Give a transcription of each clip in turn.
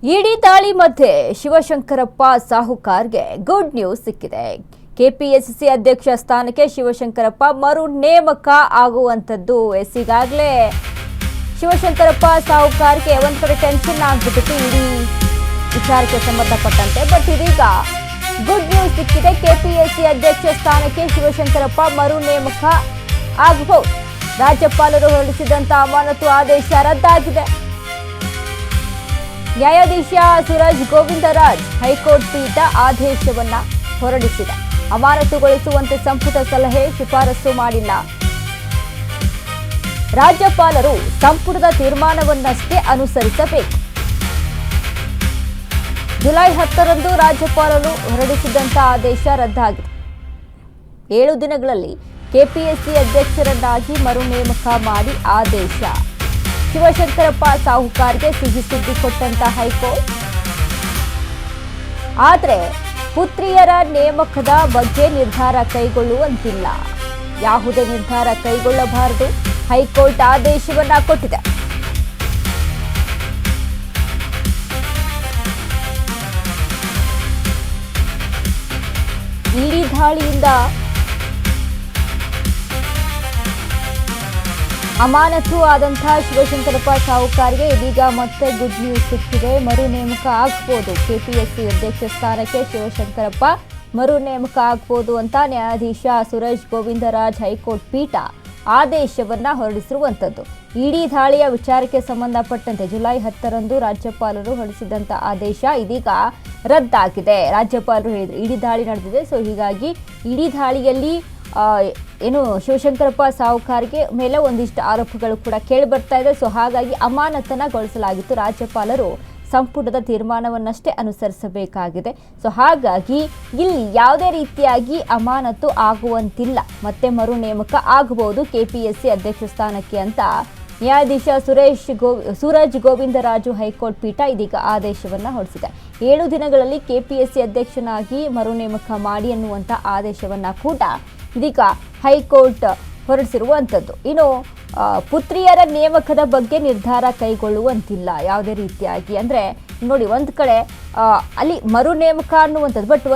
ಇಡಿ ದಾಳಿ ಮಧ್ಯೆ Shivashankarappa ಸಾಹುಕಾರ್ಗೆ good news ಸಿಕ್ಕಿದೆ. ಕೆಪಿಎಸ್ಸಿ ಅಧ್ಯಕ್ಷ ಸ್ಥಾನಕ್ಕೆ ಶಿವಶಂಕರಪ್ಪ ಮರು ನೇಮಕ ಆಗುವಂತದ್ದು. ಈಗಾಗಲೇ ಶಿವಶಂಕರಪ್ಪ ಸಾಹುಕಾರ್ಗೆ ಒಂದ್ ಕಡೆ ಟೆನ್ಷನ್ ಆಗ್ಬಿಟ್ಟಿತ್ತು ಇಡಿ ವಿಚಾರಕ್ಕೆ ಸಂಬಂಧಪಟ್ಟಂತೆ. ಬಟ್ ಇದೀಗ ಗುಡ್ ನ್ಯೂಸ್ ಸಿಕ್ಕಿದೆ. ಕೆಪಿಎಸ್ಸಿ ಅಧ್ಯಕ್ಷ ಸ್ಥಾನಕ್ಕೆ ಶಿವಶಂಕರಪ್ಪ ಮರು ನೇಮಕ ಆಗಬಹುದು. ರಾಜ್ಯಪಾಲರು ಹೊರಡಿಸಿದಂತ ಅಮಾನತು ಆದೇಶ ರದ್ದಾಗಿದೆ. ನ್ಯಾಯಾಧೀಶ ಸೂರಜ್ ಗೋವಿಂದರಾಜ್ ಹೈಕೋರ್ಟ್ ಪೀಠ ಆದೇಶವನ್ನ ಹೊರಡಿಸಿದೆ. ಅಮಾನತುಗೊಳಿಸುವಂತೆ ಸಂಪುಟ ಸಲಹೆ ಶಿಫಾರಸು ಮಾಡಿಲ್ಲ. ರಾಜ್ಯಪಾಲರು ಸಂಪುಟದ ತೀರ್ಮಾನವನ್ನಷ್ಟೇ ಅನುಸರಿಸಬೇಕು. ಜುಲೈ 10ರಂದು ರಾಜ್ಯಪಾಲರು ಹೊರಡಿಸಿದಂತ ಆದೇಶ ರದ್ದಾಗಿದೆ. 7 ದಿನಗಳಲ್ಲಿ ಕೆಪಿಎಸ್ಸಿ ಅಧ್ಯಕ್ಷರನ್ನಾಗಿ ಮರು ನೇಮಕ ಮಾಡಿ ಆದೇಶ. ಶಿವಶಂಕರಪ್ಪ ಸಾಹುಕಾರ್ಗೆ ಸಿಹಿ ಸುದ್ದಿ ಕೊಟ್ಟಂತ ಹೈಕೋರ್ಟ್. ಆದರೆ ಪುತ್ರಿಯರ ನೇಮಕದ ಬಗ್ಗೆ ನಿರ್ಧಾರ ಕೈಗೊಳ್ಳುವಂತಿಲ್ಲ. ಯಾವುದೇ ನಿರ್ಧಾರ ಕೈಗೊಳ್ಳಬಾರದು, ಹೈಕೋರ್ಟ್ ಆದೇಶವನ್ನ ಕೊಟ್ಟಿದೆ. ಇಡಿ ದಾಳಿಯಿಂದ ಅಮಾನತು ಆದಂತಹ ಶಿವಶಂಕರಪ್ಪ ಸಾಹುಕಾರ್ಗೆ ಇದೀಗ ಮತ್ತೆ ಗುಡ್ ನ್ಯೂಸ್ ಸಿಕ್ಕಿದೆ. ಮರು ನೇಮಕ ಆಗಬಹುದು. ಕೆಪಿಎಸ್ಸಿ ಅಧ್ಯಕ್ಷ ಸ್ಥಾನಕ್ಕೆ ಶಿವಶಂಕರಪ್ಪ ಮರು ನೇಮಕ ಆಗಬಹುದು ಅಂತ ನ್ಯಾಯಾಧೀಶ ಸೂರಜ್ ಗೋವಿಂದರಾಜ್ ಹೈಕೋರ್ಟ್ ಪೀಠ ಆದೇಶವನ್ನ ಹೊರಡಿಸಿರುವಂತದ್ದು. ಇಡಿ ದಾಳಿಯ ವಿಚಾರಕ್ಕೆ ಸಂಬಂಧಪಟ್ಟಂತೆ ಜುಲೈ 10ರಂದು ರಾಜ್ಯಪಾಲರು ಹೊರಡಿಸಿದಂತ ಆದೇಶ ಇದೀಗ ರದ್ದಾಗಿದೆ. ರಾಜ್ಯಪಾಲರು ಹೇಳಿದ್ರು ಇಡಿ ದಾಳಿ ನಡೆದಿದೆ, ಸೊ ಹೀಗಾಗಿ ಇಡಿ ದಾಳಿಯಲ್ಲಿ ಏನು ಶಿವಶಂಕರಪ್ಪ ಸಾಹುಕಾರ್ಗೆ ಮೇಲೆ ಒಂದಿಷ್ಟು ಆರೋಪಗಳು ಕೂಡ ಕೇಳಿ ಬರ್ತಾ ಇದೆ. ಸೊ ಹಾಗಾಗಿ ಅಮಾನತನಗೊಳಿಸಲಾಗಿತ್ತು. ರಾಜ್ಯಪಾಲರು ಸಂಪುಟದ ತೀರ್ಮಾನವನ್ನಷ್ಟೇ ಅನುಸರಿಸಬೇಕಾಗಿದೆ. ಸೊ ಹಾಗಾಗಿ ಇಲ್ಲಿ ಯಾವುದೇ ರೀತಿಯಾಗಿ ಅಮಾನತು ಆಗುವಂತಿಲ್ಲ. ಮತ್ತೆ ಮರು ನೇಮಕ ಆಗಬಹುದು ಕೆಪಿಎಸ್ಸಿ ಅಧ್ಯಕ್ಷ ಸ್ಥಾನಕ್ಕೆ ಅಂತ ನ್ಯಾಯಾಧೀಶ ಸೂರಜ್ ಗೋವಿಂದರಾಜು ಹೈಕೋರ್ಟ್ ಪೀಠ ಇದೀಗ ಆದೇಶವನ್ನ ಹೊರಡಿಸಿದೆ. 7 ದಿನಗಳಲ್ಲಿ ಕೆಪಿಎಸ್ಸಿ ಅಧ್ಯಕ್ಷನಾಗಿ ಮರು ನೇಮಕ ಮಾಡಿ ಅನ್ನುವಂಥ ಆದೇಶವನ್ನ ಕೂಡ ಇದೀಗ ಹೈಕೋರ್ಟ್ ಹೊರಡಿಸಿರುವಂಥದ್ದು. ಇನ್ನು ಪುತ್ರಿಯರ ನೇಮಕದ ಬಗ್ಗೆ ನಿರ್ಧಾರ ಕೈಗೊಳ್ಳುವಂತಿಲ್ಲ ಯಾವುದೇ ರೀತಿಯಾಗಿ. ಅಂದರೆ ನೋಡಿ, ಒಂದು ಕಡೆ ಅಲ್ಲಿ ಮರು ನೇಮಕ ಅನ್ನುವಂಥದ್ದು, ಬಟ್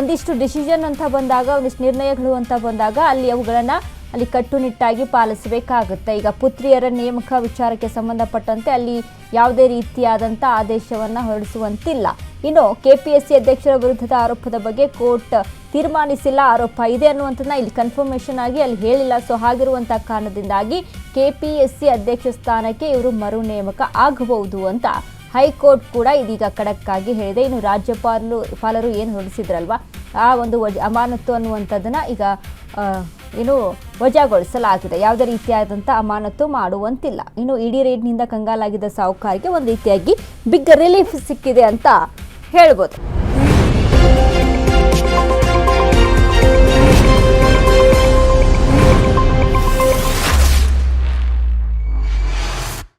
ಒಂದಿಷ್ಟು ಡಿಸಿಷನ್ ಅಂತ ಬಂದಾಗ, ಒಂದಿಷ್ಟು ನಿರ್ಣಯಗಳು ಅಂತ ಬಂದಾಗ ಅಲ್ಲಿ ಅವುಗಳನ್ನು ಅಲ್ಲಿ ಕಟ್ಟುನಿಟ್ಟಾಗಿ ಪಾಲಿಸಬೇಕಾಗುತ್ತೆ. ಈಗ ಪುತ್ರಿಯರ ನೇಮಕ ವಿಚಾರಕ್ಕೆ ಸಂಬಂಧಪಟ್ಟಂತೆ ಅಲ್ಲಿ ಯಾವುದೇ ರೀತಿಯಾದಂಥ ಆದೇಶವನ್ನು ಹೊರಡಿಸುವಂತಿಲ್ಲ. ಇನ್ನು ಕೆಪಿಎಸ್ಸಿ ಅಧ್ಯಕ್ಷರ ವಿರುದ್ಧದ ಆರೋಪದ ಬಗ್ಗೆ ಕೋರ್ಟ್ ತೀರ್ಮಾನಿಸಿಲ್ಲ, ಆರೋಪ ಇದೆ ಅನ್ನುವಂಥದ್ದನ್ನ ಇಲ್ಲಿ ಕನ್ಫರ್ಮೇಷನ್ ಆಗಿ ಅಲ್ಲಿ ಹೇಳಿಲ್ಲ. ಸೊ ಹಾಗಿರುವಂಥ ಕಾರಣದಿಂದಾಗಿ ಕೆಪಿಎಸ್ಸಿ ಅಧ್ಯಕ್ಷ ಸ್ಥಾನಕ್ಕೆ ಇವರು ಮರು ನೇಮಕ ಆಗಬಹುದು ಅಂತ ಹೈಕೋರ್ಟ್ ಕೂಡ ಇದೀಗ ಖಡಕ್ ಆಗಿ ಹೇಳಿದೆ. ಇನ್ನು ರಾಜ್ಯಪಾಲರು ಏನು ಹೊರಡಿಸಿದ್ರಲ್ವಾ, ಆ ಒಂದು ಅಮಾನತು ಅನ್ನುವಂಥದ್ದನ್ನ ಈಗ ಏನು ವಜಾಗೊಳಿಸಲಾಗಿದೆ. ಯಾವುದೇ ರೀತಿಯಾದಂಥ ಅಮಾನತು ಮಾಡುವಂತಿಲ್ಲ. ಇನ್ನು ಇಡಿ ರೇಡ್ನಿಂದ ಕಂಗಾಲಾಗಿದ್ದ ಸಾಹುಕಾರ್ಗೆ ಒಂದು ರೀತಿಯಾಗಿ ಬಿಗ್ ರಿಲೀಫ್ ಸಿಕ್ಕಿದೆ ಅಂತ ಹೇಳ್ಬೋದು.